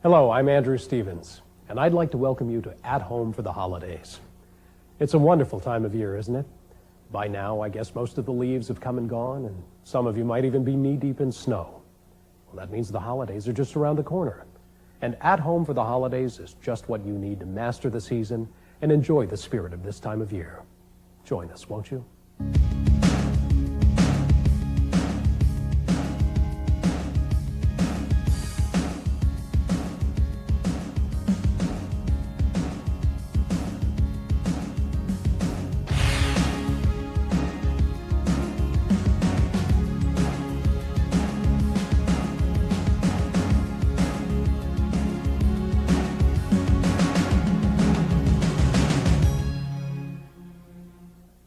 Hello, I'm Andrew Stevens, and I'd like to welcome you to At Home for the Holidays. It's a wonderful time of year, isn't it? By now, I guess most of the leaves have come and gone, and some of you might even be knee-deep in snow. Well, that means the holidays are just around the corner. And At Home for the Holidays is just what you need to master the season and enjoy the spirit of this time of year. Join us, won't you?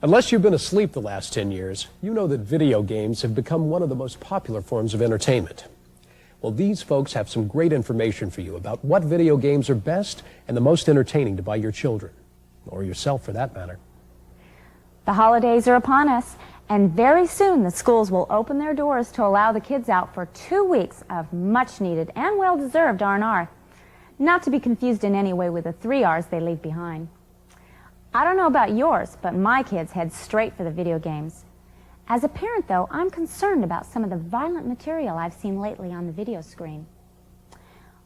Unless you've been asleep the last 10 years, you know that video games have become one of the most popular forms of entertainment. Well, these folks have some great information for you about what video games are best and the most entertaining to buy your children, or yourself for that matter. The holidays are upon us, and very soon the schools will open their doors to allow the kids out for 2 weeks of much-needed and well-deserved R&R. Not to be confused in any way with the 3 R's they leave behind. I don't know about yours, but my kids head straight for the video games. As a parent, though, I'm concerned about some of the violent material I've seen lately on the video screen.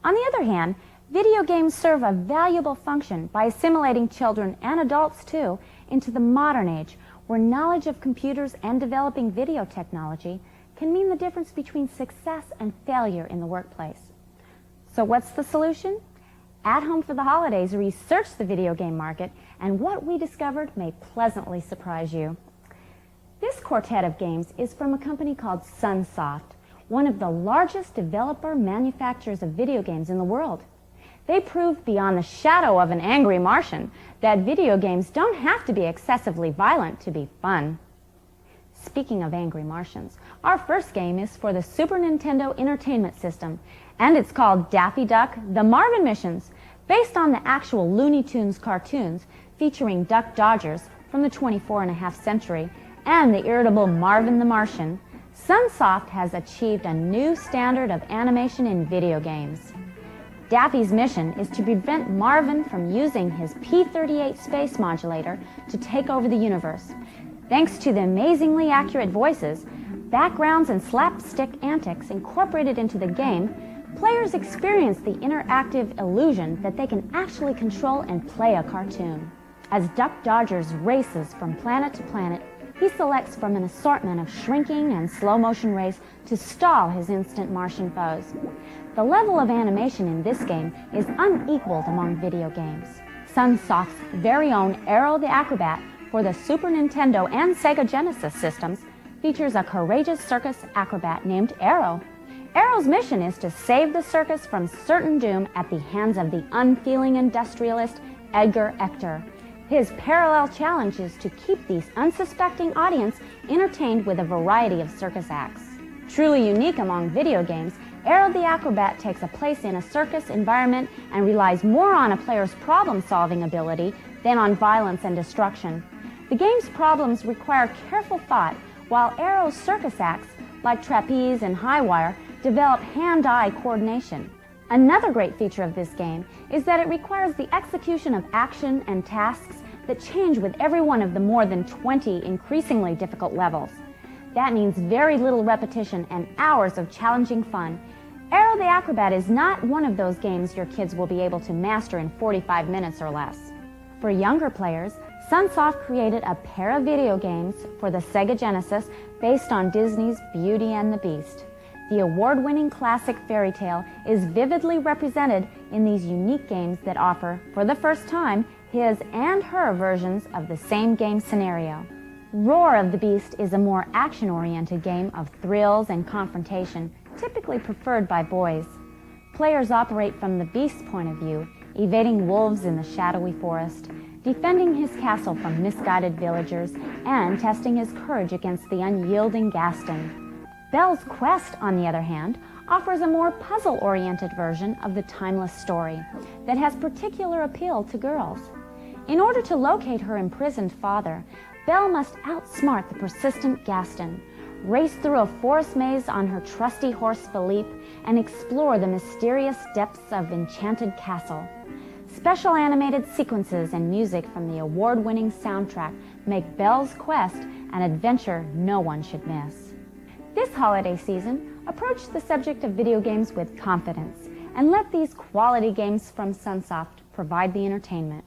On the other hand, video games serve a valuable function by assimilating children and adults, too, into the modern age, where knowledge of computers and developing video technology can mean the difference between success and failure in the workplace. So what's the solution? At Home for the Holidays researched the video game market, and what we discovered may pleasantly surprise you. This quartet of games is from a company called Sunsoft, one of the largest developer manufacturers of video games in the world. They proved beyond the shadow of an angry Martian that video games don't have to be excessively violent to be fun. Speaking of angry Martians, our first game is for the Super Nintendo Entertainment System, and it's called Daffy Duck: The Marvin Missions, based on the actual Looney Tunes cartoons featuring Duck Dodgers from the 24.5 century and the irritable Marvin the Martian. Sunsoft has achieved a new standard of animation in video games. Daffy's mission is to prevent Marvin from using his P-38 space modulator to take over the universe. Thanks to the amazingly accurate voices, backgrounds, and slapstick antics incorporated into the game, players experience the interactive illusion that they can actually control and play a cartoon. As Duck Dodgers races from planet to planet, he selects from an assortment of shrinking and slow-motion rays to stall his instant Martian foes. The level of animation in this game is unequaled among video games. Sunsoft's very own Aero the Acrobat for the Super Nintendo and Sega Genesis systems features a courageous circus acrobat named Aero. Aero's mission is to save the circus from certain doom at the hands of the unfeeling industrialist Edgar Ector. His parallel challenge is to keep the unsuspecting audience entertained with a variety of circus acts. Truly unique among video games, Aero the Acrobat takes a place in a circus environment and relies more on a player's problem-solving ability than on violence and destruction. The game's problems require careful thought, while Aero's circus acts, like trapeze and high wire, develop hand-eye coordination. Another great feature of this game is that it requires the execution of action and tasks that change with every one of the more than 20 increasingly difficult levels. That means very little repetition and hours of challenging fun. Aero the Acrobat is not one of those games your kids will be able to master in 45 minutes or less. For younger players, Sunsoft created a pair of video games for the Sega Genesis based on Disney's Beauty and the Beast. The award-winning classic fairy tale is vividly represented in these unique games that offer, for the first time, his and her versions of the same game scenario. Roar of the Beast is a more action-oriented game of thrills and confrontation, typically preferred by boys. Players operate from the Beast's point of view, evading wolves in the shadowy forest, defending his castle from misguided villagers, and testing his courage against the unyielding Gaston. Belle's Quest, on the other hand, offers a more puzzle-oriented version of the timeless story that has particular appeal to girls. In order to locate her imprisoned father, Belle must outsmart the persistent Gaston. race through a forest maze on her trusty horse Philippe, and explore the mysterious depths of Enchanted Castle. Special animated sequences and music from the award-winning soundtrack make Belle's quest an adventure no one should miss. This holiday season, approach the subject of video games with confidence and let these quality games from Sunsoft provide the entertainment.